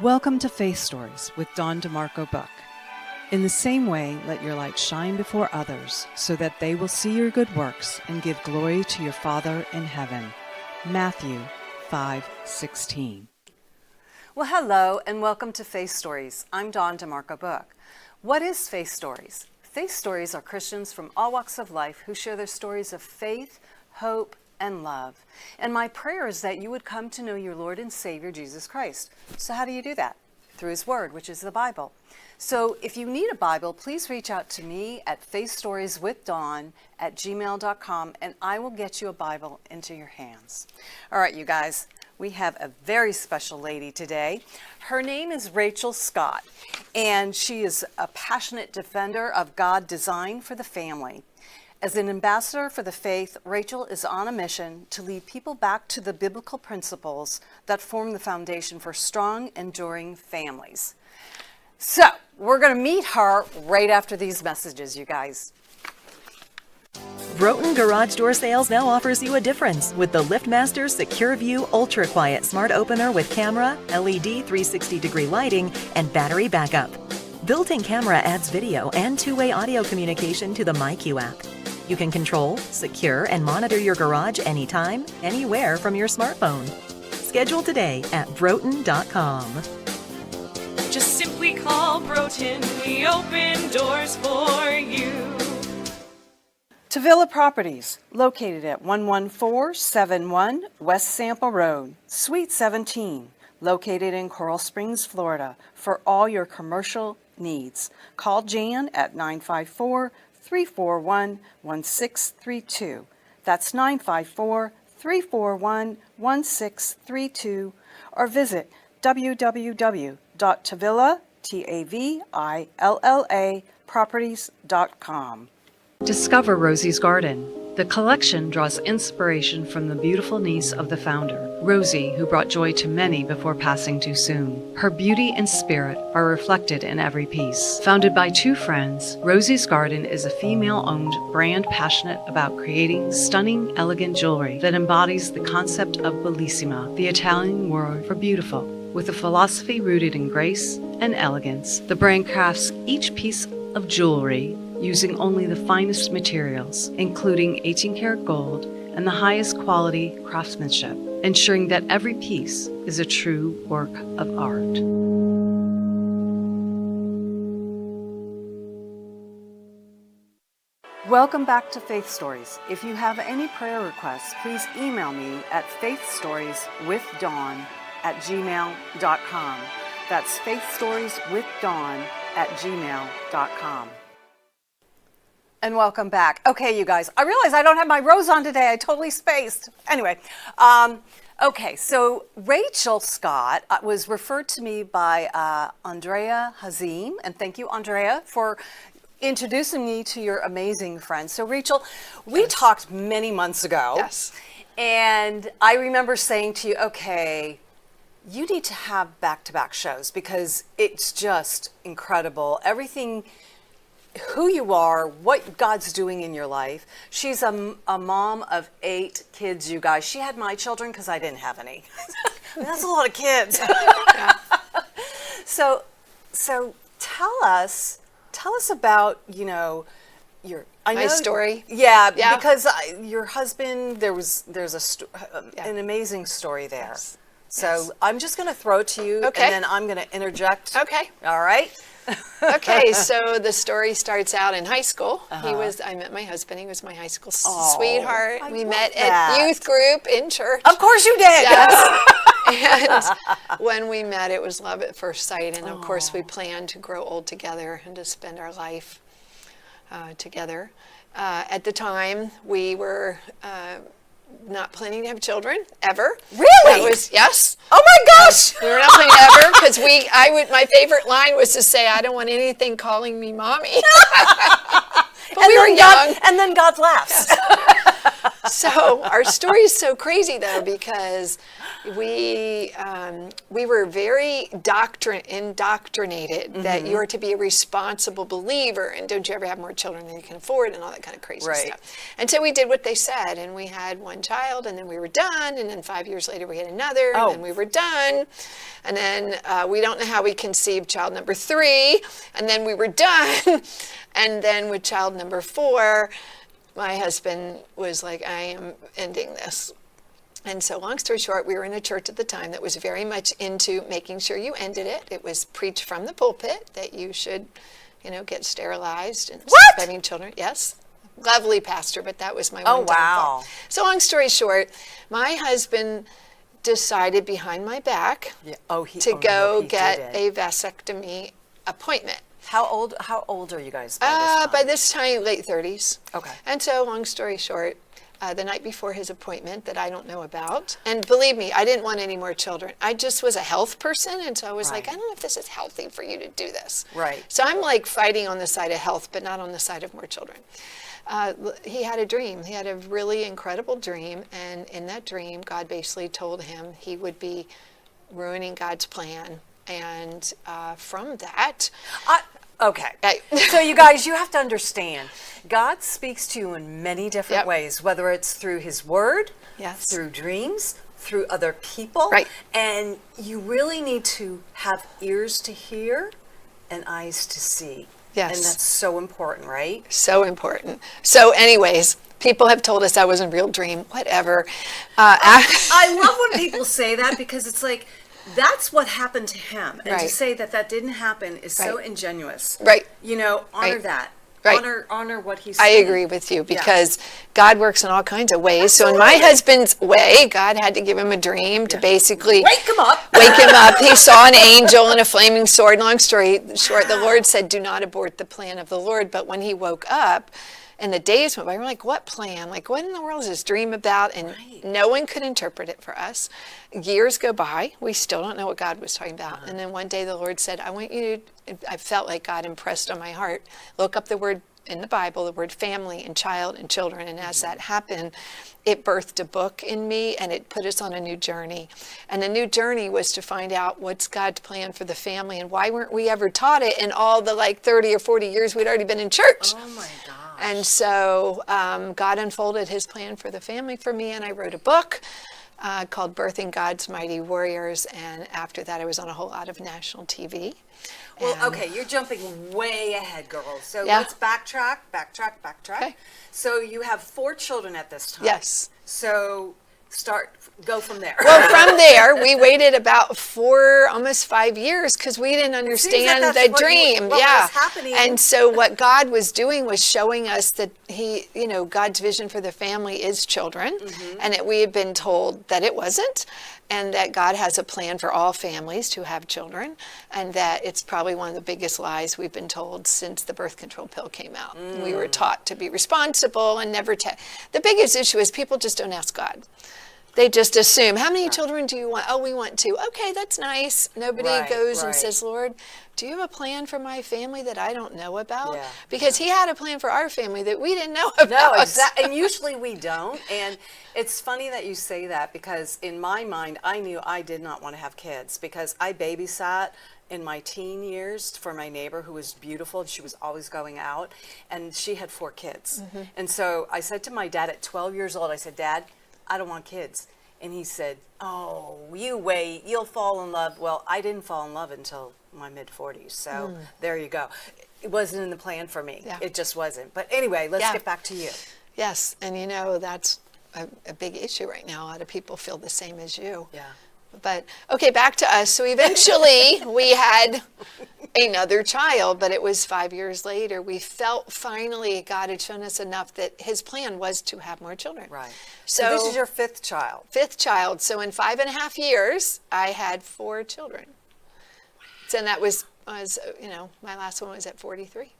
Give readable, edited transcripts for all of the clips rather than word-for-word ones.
Welcome to Faith Stories with Dawn DeMarco Buck. In the same way, let your light shine before others so that they will see your good works and give glory to your Father in heaven. Matthew 5:16. Well, hello and welcome to Faith Stories. I'm Dawn DeMarco Buck. What is Faith Stories? Faith Stories are Christians from all walks of life who share their stories of faith, hope, and love. And my prayer is that you would come to know your Lord and Savior, Jesus Christ. So how do you do that? Through His Word, which is the Bible. So if you need a Bible, please reach out to me at faithstorieswithdawn@gmail.com and I will get you a Bible into your hands. All right, you guys, we have a very special lady today. Her name is Rachel Scott, and she is a passionate defender of God's design for the family. As an ambassador for the faith, Rachel is on a mission to lead people back to the biblical principles that form the foundation for strong, enduring families. So, we're going to meet her right after these messages, you guys. Broughton Garage Door Sales now offers you a difference with the LiftMaster Secure View Ultra Quiet Smart Opener with camera, LED 360-degree lighting, and battery backup. Built-in camera adds video and two-way audio communication to the MyQ app. You can control, secure, and monitor your garage anytime, anywhere from your smartphone. Schedule today at broughton.com. Just simply call Broughton. We open doors for you. Tavilla Properties, located at 11471 West Sample Road, Suite 17, located in Coral Springs, Florida, for all your commercial needs. Call Jan at 954-341-1632. That's 954-341-1632, or visit www.tavillaproperties.com. Discover Rosie's Garden. The collection draws inspiration from the beautiful niece of the founder, Rosie, who brought joy to many before passing too soon. Her beauty and spirit are reflected in every piece. Founded by two friends, Rosie's Garden is a female-owned brand passionate about creating stunning, elegant jewelry that embodies the concept of bellissima, the Italian word for beautiful. With a philosophy rooted in grace and elegance, the brand crafts each piece of jewelry using only the finest materials, including 18-karat gold and the highest quality craftsmanship, ensuring that every piece is a true work of art. Welcome back to Faith Stories. If you have any prayer requests, please email me at faithstorieswithdawn@gmail.com. That's faithstorieswithdawn@gmail.com. And welcome back. Okay, you guys, I realize I don't have my rose on today. I totally spaced. Anyway, okay, so Rachel Scott was referred to me by Andrea Hazim, and thank you, Andrea, for introducing me to your amazing friend. So Rachel, we talked many months ago. Yes. And I remember saying to you, okay, you need to have back-to-back shows because it's just incredible. Everything, who you are, what God's doing in your life. She's a mom of 8 kids, you guys. She had my children because I didn't have any. That's a lot of kids. Yeah. So tell us about, My story? Yeah, Yeah. because your husband, there's an amazing story there. Yes. So Yes. I'm just going to throw it to you, Okay. and then I'm going to interject. Okay. All right? Okay, so the story starts out in high school. I met my husband. He was my high school sweetheart. I We love met that. at youth group in church. Of course you did. Yes. And when we met, it was love at first sight. And of course, we planned to grow old together and to spend our life together. At the time, we were not planning to have children ever. Really? That was, yes. Oh my gosh! We were not planning ever because my favorite line was to say, I don't want anything calling me mommy. But we were young. And then God laughs. So our story is so crazy though, because we were very indoctrinated that you're to be a responsible believer, and don't you ever have more children than you can afford, and all that kind of crazy stuff. And so we did what they said, and we had one child, and then we were done, and then 5 years later we had another, and then we were done, and then we don't know how we conceived child number 3, and then we were done, and then with child number 4, my husband was like, I am ending this. And so long story short, we were in a church at the time that was very much into making sure you ended it. It was preached from the pulpit that you should, get sterilized and stop having children. Yes. Lovely pastor, but that was my one downfall. So long story short, my husband decided behind my back to go get a vasectomy appointment. How old are you guys by this time? By this time, late 30s. Okay. And so, long story short, the night before his appointment that I don't know about, and believe me, I didn't want any more children. I just was a health person, and so I was like, I don't know if this is healthy for you to do this. Right. So I'm like fighting on the side of health, but not on the side of more children. He had a dream. He had a really incredible dream, and in that dream, God basically told him he would be ruining God's plan. And from that... Okay. So you guys, you have to understand, God speaks to you in many different ways, whether it's through his word, through dreams, through other people. Right. And you really need to have ears to hear and eyes to see. Yes. And that's so important, right? So important. So anyways, people have told us that was a real dream, whatever. I love when people say that, because it's like, that's what happened to him. And to say that didn't happen is so ingenuous. Right. Honor that. Right. Honor what he said. I agree with you, because God works in all kinds of ways. So in my husband's way, God had to give him a dream to basically wake him up. He saw an angel and a flaming sword. Long story short, the Lord said, do not abort the plan of the Lord. But when he woke up, and the days went by, we're like, what plan? Like, what in the world is this dream about? And no one could interpret it for us. Years go by. We still don't know what God was talking about. And then one day the Lord said, I felt like God impressed on my heart, look up the word in the Bible, the word family and child and children. And as that happened, it birthed a book in me, and it put us on a new journey. And the new journey was to find out what's God's plan for the family, and why weren't we ever taught it in all the 30 or 40 years we'd already been in church. Oh my God. And so God unfolded his plan for the family for me, and I wrote a book called Birthing God's Mighty Warriors, and after that I was on a whole lot of national TV. Well, okay, you're jumping way ahead, girls. So let's backtrack. Okay. So you have 4 children at this time. Yes. So go from there. Well, from there, we waited about 4, almost 5 years, because we didn't understand the dream. What was happening. And so what God was doing was showing us that God's vision for the family is children, and that we had been told that it wasn't, and that God has a plan for all families to have children, and that it's probably one of the biggest lies we've been told since the birth control pill came out. We were taught to be responsible and never the biggest issue is people just don't ask God. They just assume, how many children do you want? Oh, we want 2. Okay, that's nice. Nobody goes and says, Lord, do you have a plan for my family that I don't know about? Because he had a plan for our family that we didn't know about. No, exactly. And usually we don't. And it's funny that you say that, because in my mind, I knew I did not want to have kids, because I babysat in my teen years for my neighbor who was beautiful, and she was always going out, and she had 4 kids. And so I said to my dad at 12 years old, I said, Dad, I don't want kids. And he said, oh, you wait, you'll fall in love. Well, I didn't fall in love until my mid-40s, so there you go. It wasn't in the plan for me. It just wasn't. But anyway, let's get back to you. Yes, and that's a big issue right now. A lot of people feel the same as you. Yeah. But, okay, back to us. So eventually we had another child, but it was 5 years later. We felt finally God had shown us enough that his plan was to have more children. Right. So this is your 5th child. 5th child. So in 5.5 years, I had 4 children. So, and that was my last one was at 43.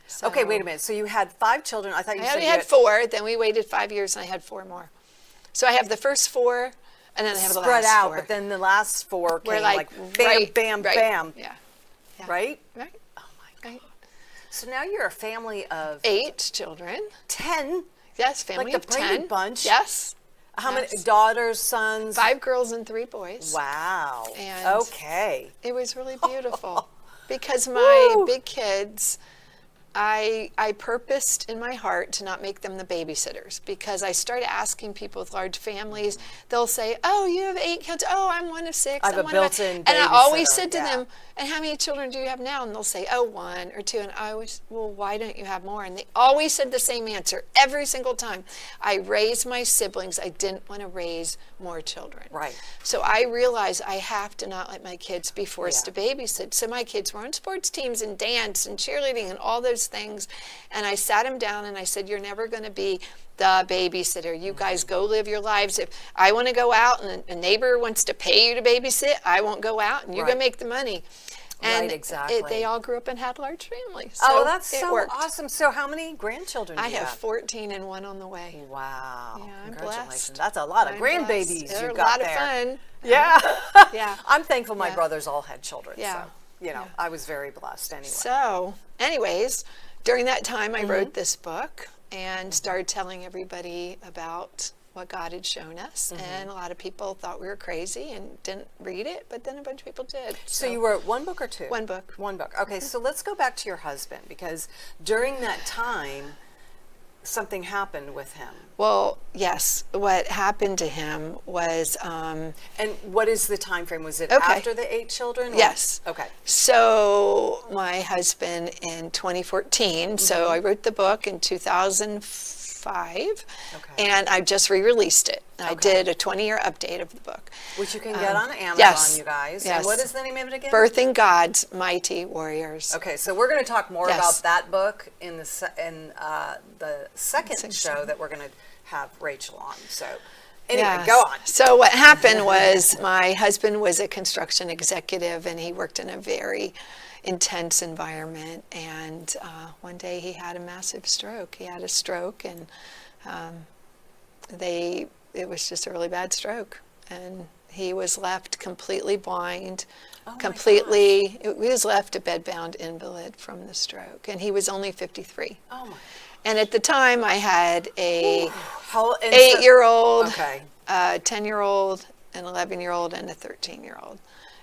So, okay, wait a minute. So you had 5 children. I thought you said I had 4. Then we waited 5 years, and I had 4 more. So I have the first 4. And then I have the spread last out, 4. but then the last 4 came like bam, bam, bam. Yeah. Right? Right. Oh my God. So now you're a family of 8 children. 10. Yes, family Like of the Brady 10. Bunch? Yes. How many Yes. daughters, sons? 5 girls and 3 boys. Wow. And Okay. it was really beautiful because my Woo. big kids, I purposed in my heart to not make them the babysitters, because I started asking people with large families, they'll say, oh, you have 8 kids. Oh, I'm one of 6. I have I'm a one of built-in And I always babysitter, said to yeah. them, and how many children do you have now? And they'll say, oh, 1 or 2. And I always, well, why don't you have more? And they always said the same answer every single time. I raised my siblings. I didn't want to raise more children. Right. So I realized I have to not let my kids be forced Yeah. to babysit. So my kids were on sports teams and dance and cheerleading and all those things. And I sat them down and I said, you're never going to be the babysitter. You guys go live your lives. If I want to go out and a neighbor wants to pay you to babysit, I won't go out, and you're Right. going to make the money. And Right, exactly. they all grew up and had large families. So Oh, that's it so worked. awesome. So how many grandchildren do I you have 14 and 1 on the way. Wow. Yeah, I'm Congratulations. blessed. That's a lot of I'm grandbabies blessed. They're you a got lot there. of fun. Yeah. Yeah. I'm thankful my Yeah. brothers all had children. Yeah. So, you know, Yeah. I was very blessed anyway. So, anyways, during that time, I wrote this book and started telling everybody about what God had shown us. And a lot of people thought we were crazy and didn't read it, but then a bunch of people did. So you wrote one book or 2? One book. One book. Okay, so let's go back to your husband, because during that time, something happened with him. Well, yes, what happened to him was, And what is the time frame? Was it Okay. after the 8 children? or- yes. Okay. So my husband in 2014, so I wrote the book in 2005, Okay. and I just re-released it. I Okay. did a 20-year update of the book. Which you can get on Amazon, yes. you guys. Yes. And what is the name of it again? Birthing God's Mighty Warriors. Okay, so we're going to talk more Yes. about that book in the second Second show show. that we're going to have Rachel on. So anyway, Yes. go on. So what happened was my husband was a construction executive, and he worked in a very intense environment. And one day he had a massive stroke. He had a stroke, and it was just a really bad stroke. And he was left completely blind, he was left a bedbound invalid from the stroke. And he was only 53. Oh my. And at the time I had a How, 8-year-old, Okay. a 10-year-old, an 11-year-old, and a 13-year-old.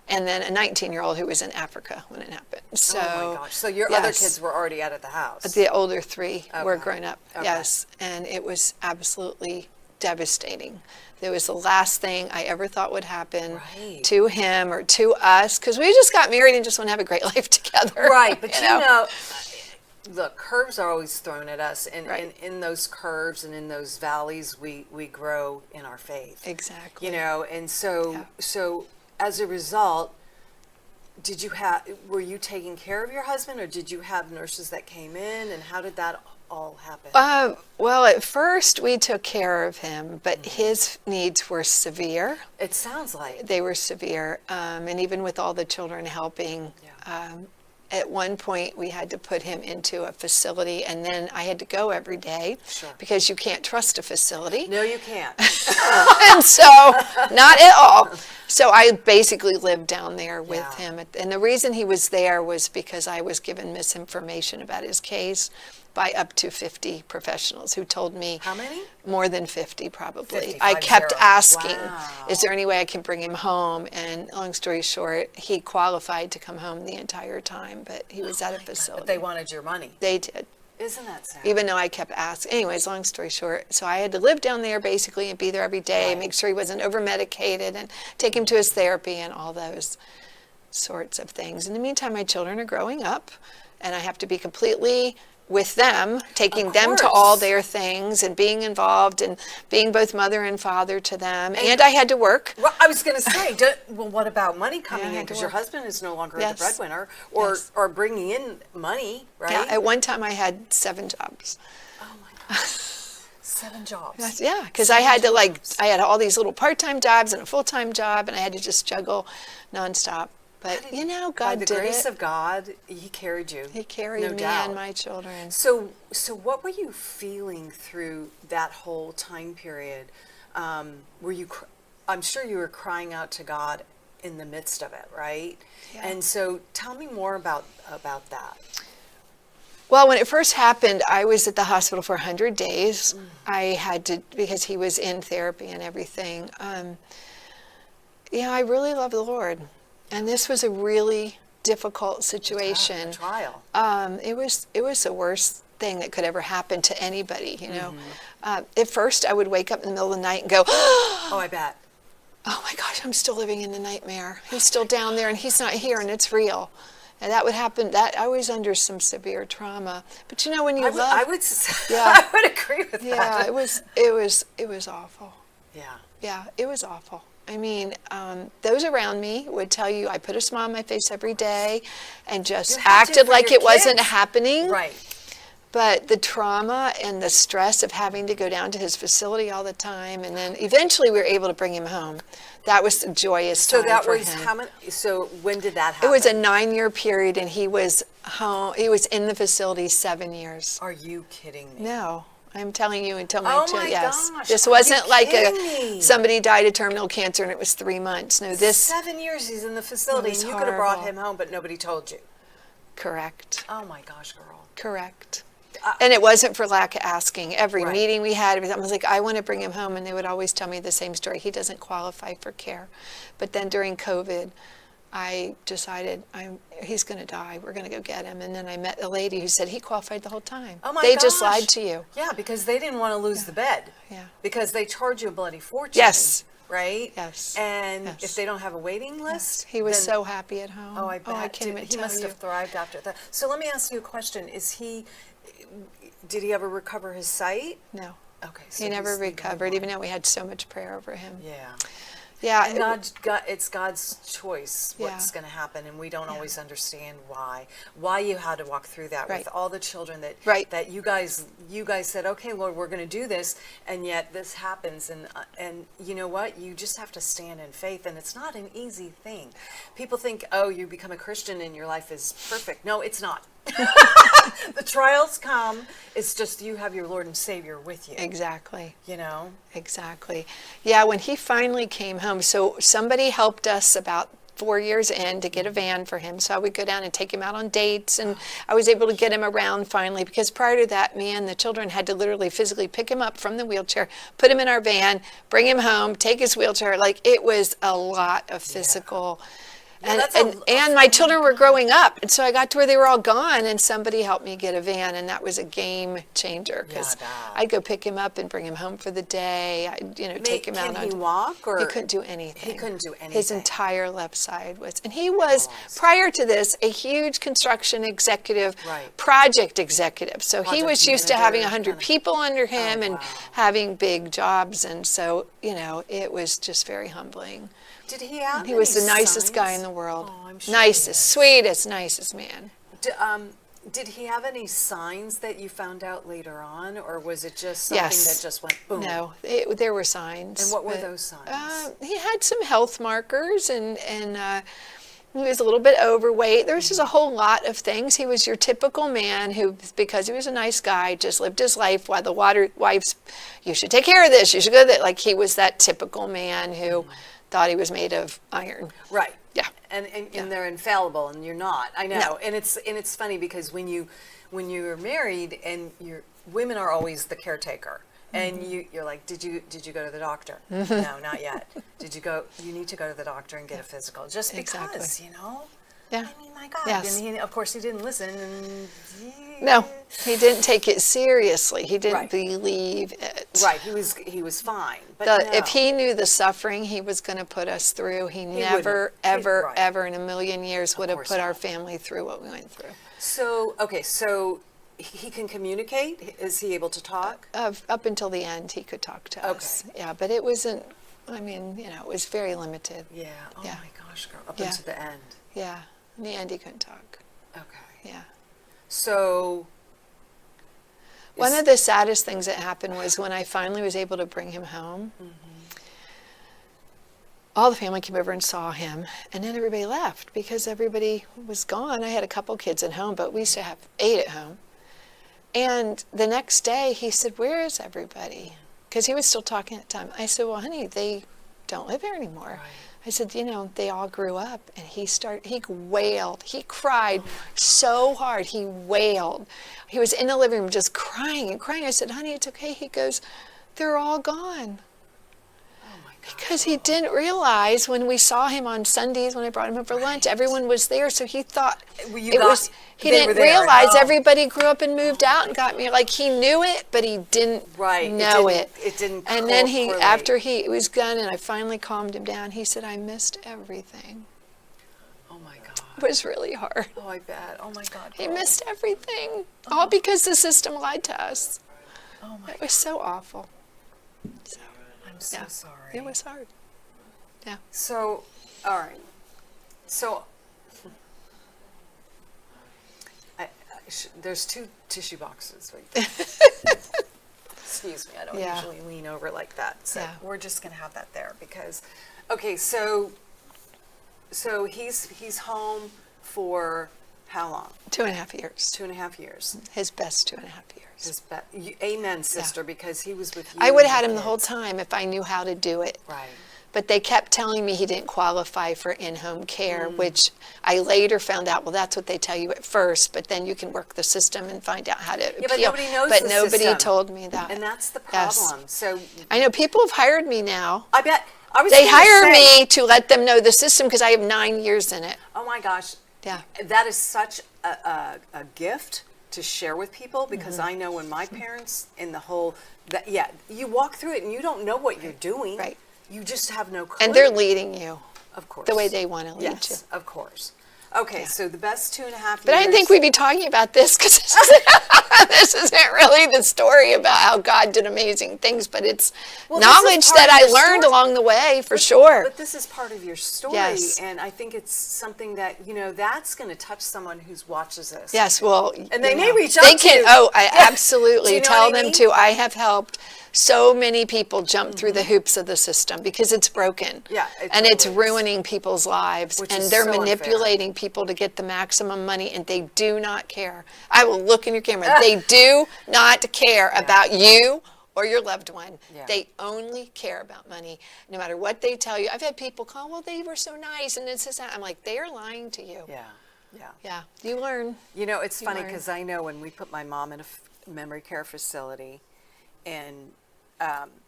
And then a 19-year-old who was in Africa when it happened. So, Oh my gosh. So your other yes. kids were already out of the house. The older 3 were Okay. grown up, Okay. yes. And it was absolutely devastating. It was the last thing I ever thought would happen Right. to him or to us, because we just got married and just want to have a great life together. Right, but you know, look, curves are always thrown at us, and Right. in those curves and in those valleys, we grow in our faith. Exactly. You know, and so Yeah. so as a result, were you taking care of your husband, or did you have nurses that came in, and how did that all happen? Well, at first we took care of him, but his needs were severe. It sounds like. They were severe, and even with all the children helping, at one point we had to put him into a facility, and then I had to go every day Sure. because you can't trust a facility. No, you can't. And so, not at all. So I basically lived down there with Yeah. him. And the reason he was there was because I was given misinformation about his case by up to 50 professionals who told me. How many? More than 50, probably. 50, I kept 50. asking, Wow. is there any way I can bring him home? And long story short, he qualified to come home the entire time, but he was at a facility. But they wanted your money. They did. Isn't that sad? Even though I kept asking. Anyways, long story short, so I had to live down there basically and be there every day, Right. make sure he wasn't over-medicated, and take him to his therapy and all those sorts of things. In the meantime, my children are growing up, and I have to be completely with them, taking Of them to course. all their things and being involved and being both mother and father to them. And I had to work. Well, I was going to say, well, what about money coming I in? had to Because your work. husband is no longer Yes. the breadwinner, or Yes. or bringing in money, right? Yeah, at one time I had 7 jobs. Oh my God. 7 jobs. Yeah, because I had to I had all these little part-time jobs and a full-time job, and I had to just juggle nonstop. But you know, By God the did grace it. of God, He carried you. He carried no me doubt. and my children. So what were you feeling through that whole time period? Were you? I'm sure you were crying out to God in the midst of it, right? Yeah. And so, tell me more about that. Well, when it first happened, I was at the hospital for 100 days. I had to, because he was in therapy and everything. I really love the Lord. And this was a really difficult situation. A trial. It was the worst thing that could ever happen to anybody, you know. At first, I would wake up in the middle of the night and go, Oh, I bet. oh my gosh, I'm still living in a nightmare. He's still down there and he's not here and it's real. And that would happen. That I was under some severe trauma. But you know, when you I love, would Yeah. I would agree with yeah, that. it was awful. Yeah. Yeah, it was awful. I mean, those around me would tell you I put a smile on my face every day and just You have to acted for like your it wasn't kids. happening. Right. But the trauma and the stress of having to go down to his facility all the time, and then eventually we were able to bring him home. That was a joyous So time that for was him. how many? So when did that happen? It was a 9-year period, and he was home. He was in the facility 7 years. Are you kidding me? No, I'm telling you until my Oh child. my Yes, gosh, this are wasn't you like kidding me? somebody died of terminal cancer and it was 3 months. No, this 7 years he's in the facility, It was and you could have brought horrible. him home, but nobody told you. correct, Oh my gosh, girl. correct. And it wasn't for lack of asking. Every Right. meeting we had, I was like, I want to bring him home, and they would always tell me the same story. He doesn't qualify for care. But then during COVID, I decided he's going to die. We're going to go get him. And then I met a lady who said he qualified the whole time. Oh my They gosh. just lied to you. Yeah, because they didn't want to lose the bed. Yeah. Because they charge you a bloody fortune. Yes. Right? Yes. And Yes. if they don't have a waiting list, He was then- so happy at home. Oh, I bet. I can't even He tell must you. have thrived after that. So let me ask you a question. Did he ever recover his sight? No. Okay. So He never he's legally recovered, even blind. though we had so much prayer over him. Yeah. Yeah. And it's God's choice what's Yeah. going to happen, and we don't always understand why you had to walk through that Right. with all the children that Right. that you guys said, okay, Lord, we're going to do this, and yet this happens, and you know what? You just have to stand in faith, and it's not an easy thing. People think, oh, you become a Christian and your life is perfect. No, it's not. The trials come. It's just you have your Lord and Savior with you. Exactly. You know. Exactly. Yeah, when he finally came home, so somebody helped us about 4 years in to get a van for him. So I would go down and take him out on dates, and I was able to get him around finally, because prior to that, me and the children had to literally physically pick him up from the wheelchair, put him in our van, bring him home, take his wheelchair. Like, it was a lot of physical. And, that's and my children were growing up, and so I got to where they were all gone, and somebody helped me get a van, and that was a game changer, because Yeah, that. I'd go pick him up and bring him home for the day. I'd, take him out. Can he walk, or He couldn't do anything. He couldn't do anything. His entire left side was, and he was, prior to this, a huge construction executive, Right. project executive. So he Project was used to having manager, 100 kinda. people under him and wow. having big jobs, and so, it was just very humbling. Did he have He was the any nicest guy signs? in the world. Oh, I'm sure. Nicest, sweetest, nicest man. Did he have any signs that you found out later on, or was it just something Yes. that just went boom? No, there were signs. And what were but, those signs? He had some health markers, and he was a little bit overweight. There was just a whole lot of things. He was your typical man who, because he was a nice guy, just lived his life while the wife's, you should take care of this, you should go that. Like, he was that typical man who thought he was made of iron. Right. Yeah. And they're infallible, and you're not. I know. No. And it's funny because when you're married, and women are always the caretaker. And you're like, did you go to the doctor? No, not yet. Did you go? You need to go to the doctor and get a physical, just because, Exactly. I Yeah. mean, my God. Yes. And of course, he didn't listen. And No, he didn't take it seriously. He didn't Right. believe it. Right. He was fine. But no. If he knew the suffering he was going to put us through, he never, wouldn't. ever, Right. ever in a million years would have course put our not. family through what we went through. So he can communicate. Is he able to talk? Up until the end, he could talk to us. Yeah, but it wasn't, it was very limited. Yeah. Oh Yeah. my gosh, girl. Up Yeah. until the end. Yeah, in the end, he couldn't talk. Okay. Yeah. So. One of the saddest things that happened was when I finally was able to bring him home. All the family came over and saw him, and then everybody left because everybody was gone. I had a couple kids at home, but we used to have 8 at home. And the next day, he said, "Where is everybody?" Because he was still talking at the time. I said, "Well, honey, they don't live here anymore." Right. I said, they all grew up. And he wailed. He cried so hard. He wailed. He was in the living room just crying and crying. I said, honey, it's okay. He goes, they're all gone. Because he didn't realize when we saw him on Sundays when I brought him home for lunch, everyone was there, so he thought he didn't realize everybody grew up and moved out and got me. Like, he knew it, but he didn't know it. It didn't. And then after he was gone, and I finally calmed him down, he said, I missed everything. Oh my God. It was really hard. Oh, I bet. Oh my God. He missed everything, all because the system lied to us. Oh my. It was so awful. So. I'm so sorry. It was hard. Yeah. So, all right. So, there's 2 tissue boxes right there. Excuse me, I don't usually lean over like that. So we're just gonna have that there because, okay. So he's home for how long? 2.5 years. 2.5 years. His best 2.5 years. Amen, sister, because he was with you. I would have had him the whole time if I knew how to do it. Right. But they kept telling me he didn't qualify for in-home care, which I later found out, well, that's what they tell you at first, but then you can work the system and find out how to appeal. But nobody knows But the nobody system. told me that. And that's the problem. Yes. So I know people have hired me now. I bet. They hire me to let them know the system because I have 9 years in it. Oh my gosh. Yeah. That is such a gift to share with people because I know when my parents in the whole, you walk through it and you don't know what you're doing. Right. You just have no clue. And they're leading you. Of course. The way they want to lead you. Yes, of course. Okay, so the best 2.5 years. But I didn't think we'd be talking about this because this isn't really the story about how God did amazing things, but it's knowledge that I learned along the way, for sure. But this is part of your story, and I think it's something that, that's going to touch someone who watches this. Yes, well, and they may reach out to you. They can, I absolutely tell them I mean? to. I have helped so many people jump through the hoops of the system because it's broken. Yeah, and it's ruining people's lives, Which and is they're so manipulating people to get the maximum money, and they do not care. I will look in your camera. They do not care about you or your loved one. They only care about money, no matter what they tell you. I've had people call, well, they were so nice, and this is that. I'm like, they are lying to you. Yeah, you learn. It's funny because I know when we put my mom in a memory care facility, and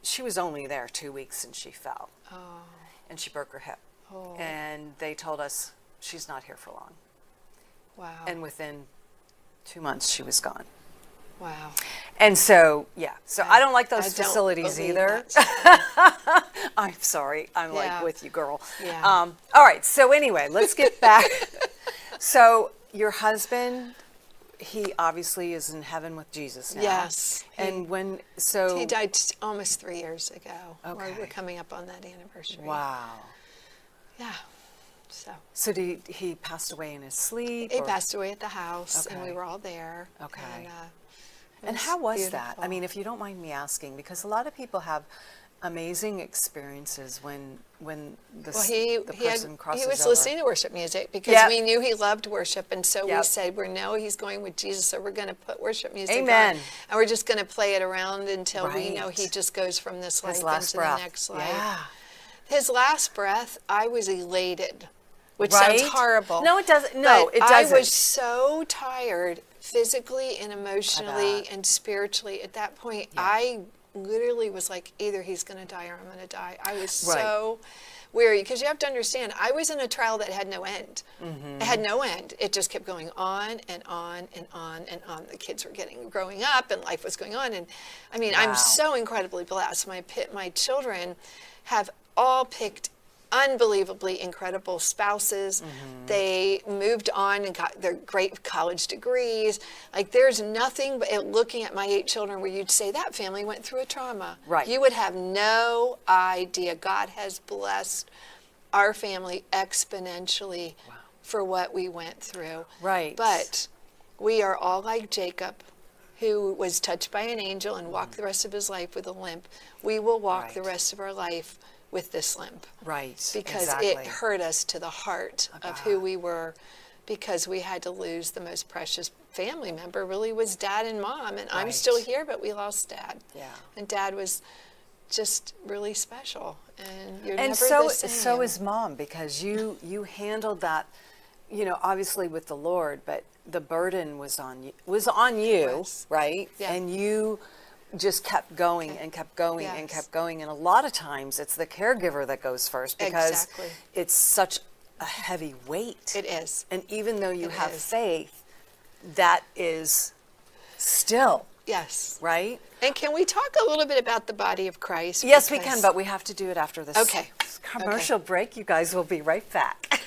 she was only there 2 weeks and she fell. And she broke her hip. And they told us she's not here for long. Wow. And within 2 months she was gone. Wow. And so, so I don't like those I facilities don't either. I'm sorry. I'm like with you, girl. Yeah. All right. So anyway, let's get back. So your husband, he obviously is in heaven with Jesus now. Yes. And he died almost 3 years ago. Okay. We're coming up on that anniversary. Wow. Yeah. So he passed away in his sleep? He passed away at the house, and we Okay. were all there. Okay. And And how was beautiful. that? I mean, if you don't mind me asking, because a lot of people have amazing experiences when the person crosses he was over. listening to worship music because we knew he loved worship, and so we said, he's going with Jesus, so we're going to put worship music on, and we're just going to play it around until we know he just goes from this life into the next life. Yeah. His last breath, I was elated, which sounds horrible. No, it doesn't. No, it doesn't. I was so tired physically and emotionally and spiritually at that point. I literally was like, either he's going to die or I'm going to die. I was so weary because you have to understand, I was in a trial that had no end. It had no end. It just kept going on and on and on and on. The kids were growing up and life was going on. And I mean, I'm so incredibly blessed. My children have all picked unbelievably incredible spouses. They moved on and got their great college degrees. Like, there's nothing but looking at my 8 children where you'd say that family went through a trauma. Right. You would have no idea. God has blessed our family exponentially for what we went through. Right. But we are all like Jacob, who was touched by an angel and walked the rest of his life with a limp. We will walk the rest of our life with this limp. Right. Because it hurt us to the heart of who we were, because we had to lose the most precious family member, really was Dad and Mom. And I'm still here, but we lost Dad. Yeah. And Dad was just really special. And you're never the same. So is Mom, because you handled that you know, obviously with the Lord, but the burden was on you, Yes. right? Yeah. And you just kept going and kept going and Yes. kept going. And a lot of times it's the caregiver that goes first because Exactly. it's such a heavy weight. It is. And even though you It have is. faith, that is still, Yes. right? And can we talk a little bit about the body of Christ? Yes, we Because- can, but we have to do it after this Okay. commercial break. You guys will be right back.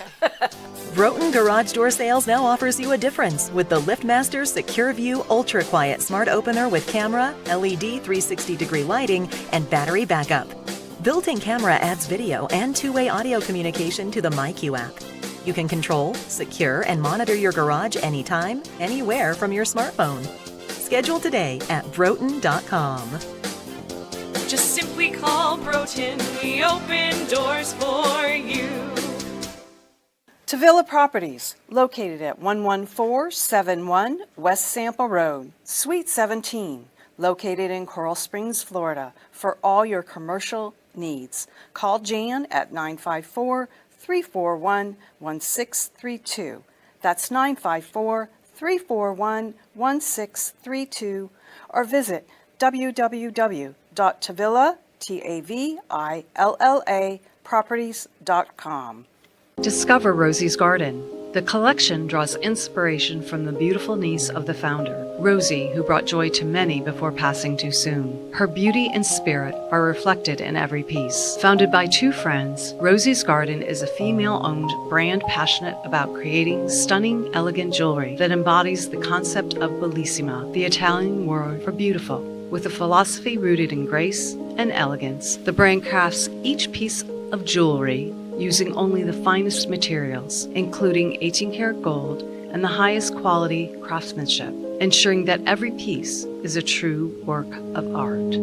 Broughton Garage Door Sales now offers you a difference with the LiftMaster Secure View Ultra Quiet Smart Opener with camera, LED 360-degree lighting, and battery backup. Built-in camera adds video and two-way audio communication to the MyQ app. You can control, secure, and monitor your garage anytime, anywhere from your smartphone. Schedule today at broughton.com. Just simply call Broughton. We open doors for you. Tavilla Properties, located at 11471 West Sample Road, Suite 17, located in Coral Springs, Florida, for all your commercial needs. Call Jan at 954-341-1632. That's 954-341-1632, or visit www.tavilla.properties.com. Discover Rosie's Garden. The collection draws inspiration from the beautiful niece of the founder, Rosie, who brought joy to many before passing too soon. Her beauty and spirit are reflected in every piece. Founded by two friends, Rosie's Garden is a female-owned brand passionate about creating stunning, elegant jewelry that embodies the concept of bellissima, the Italian word for beautiful. With a philosophy rooted in grace and elegance, the brand crafts each piece of jewelry using only the finest materials, including 18-karat gold and the highest quality craftsmanship, ensuring that every piece is a true work of art.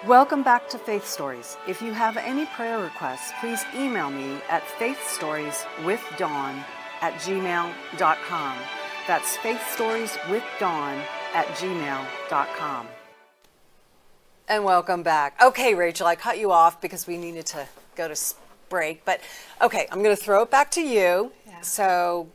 Welcome back to Faith Stories. If you have any prayer requests, please email me at faithstorieswithdawn@gmail.com. That's faithstorieswithdawn@gmail.com. And welcome back. Okay, Rachel, I cut you off because we needed to go to break, but okay, I'm going to throw it back to you. Yeah. So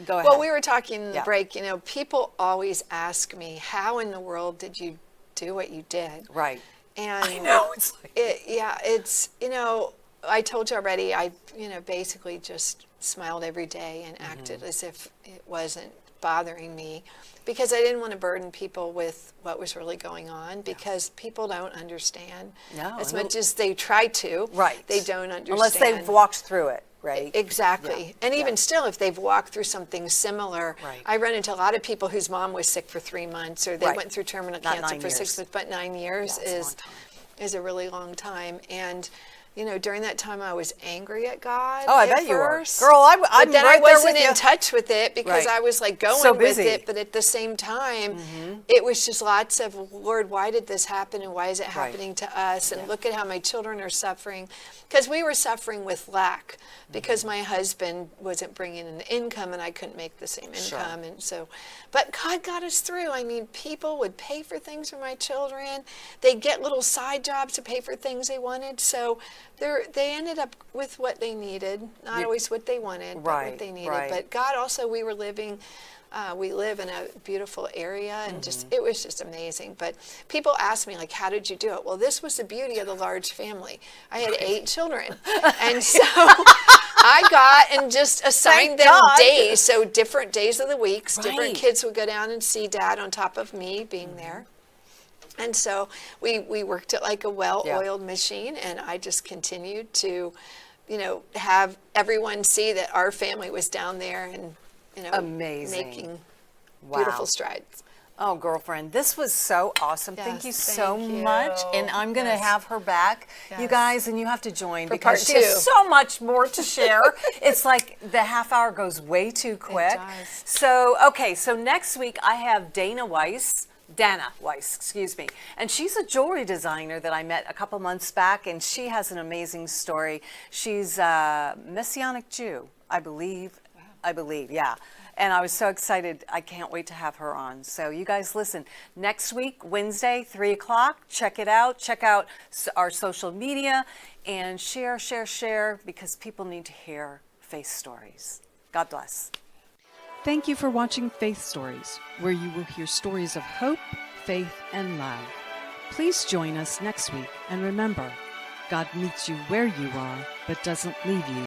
go ahead. Well, we were talking in the Yeah. break, you know, people always ask me, how in the world did you do what you did? Right. And I know, it's like- it's, you know, I told you already, I, you know, basically just smiled every day and acted as if it wasn't bothering me, because I didn't want to burden people with what was really going on, because people don't understand. No, as no. much as they try to. Right. They don't understand. Unless they've walked through it, right? Exactly. Yeah. And even Yeah. still, if they've walked through something similar, Right. I run into a lot of people whose mom was sick for 3 months, or they Right. went through terminal Not cancer 9 for 6 years. months, but 9 years Yeah, it's a long time. is a really long time. And you know, during that time, I was angry at God. Oh, I at bet you were. first. Girl, I'm but then right I there wasn't with you. in touch with it because Right. I was like going So with busy. it. But at the same time, it was just lots of, Lord, why did this happen, and why is it happening to us? And look at how my children are suffering. Because we were suffering with lack, because my husband wasn't bringing in income and I couldn't make the same Sure. income. And so, but God got us through. I mean, people would pay for things for my children. They'd get little side jobs to pay for things they wanted. So they ended up with what they needed, not always what they wanted, but Right, what they needed. right. But God also, we live in a beautiful area, and just it was just amazing. But people ask me, like, how did you do it? Well, this was the beauty of the large family. I had 8 children, and so I got and just assigned Thank them God. days, so different days of the weeks. Right. Different kids would go down and see Dad on top of me being there. And so we worked it like a well-oiled machine, and I just continued to, you know, have everyone see that our family was down there and, you know, Amazing. making Wow. beautiful strides. Oh, girlfriend, this was so awesome. Thank you Yes, so thank you. much. And I'm going to Yes. have her back, you Yes. guys, and you have to join For because part she 2. has so much more to share. It's like the half hour goes way too quick. does. So, okay, so next week I have Dana Weiss, excuse me. And she's a jewelry designer that I met a couple months back, and she has an amazing story. She's a Messianic Jew, I believe. I believe, yeah. And I was so excited. I can't wait to have her on. So you guys listen. Next week, Wednesday, 3 o'clock, check it out. Check out our social media and share, because people need to hear faith stories. God bless. Thank you for watching Faith Stories, where you will hear stories of hope, faith, and love. Please join us next week, and remember, God meets you where you are, but doesn't leave you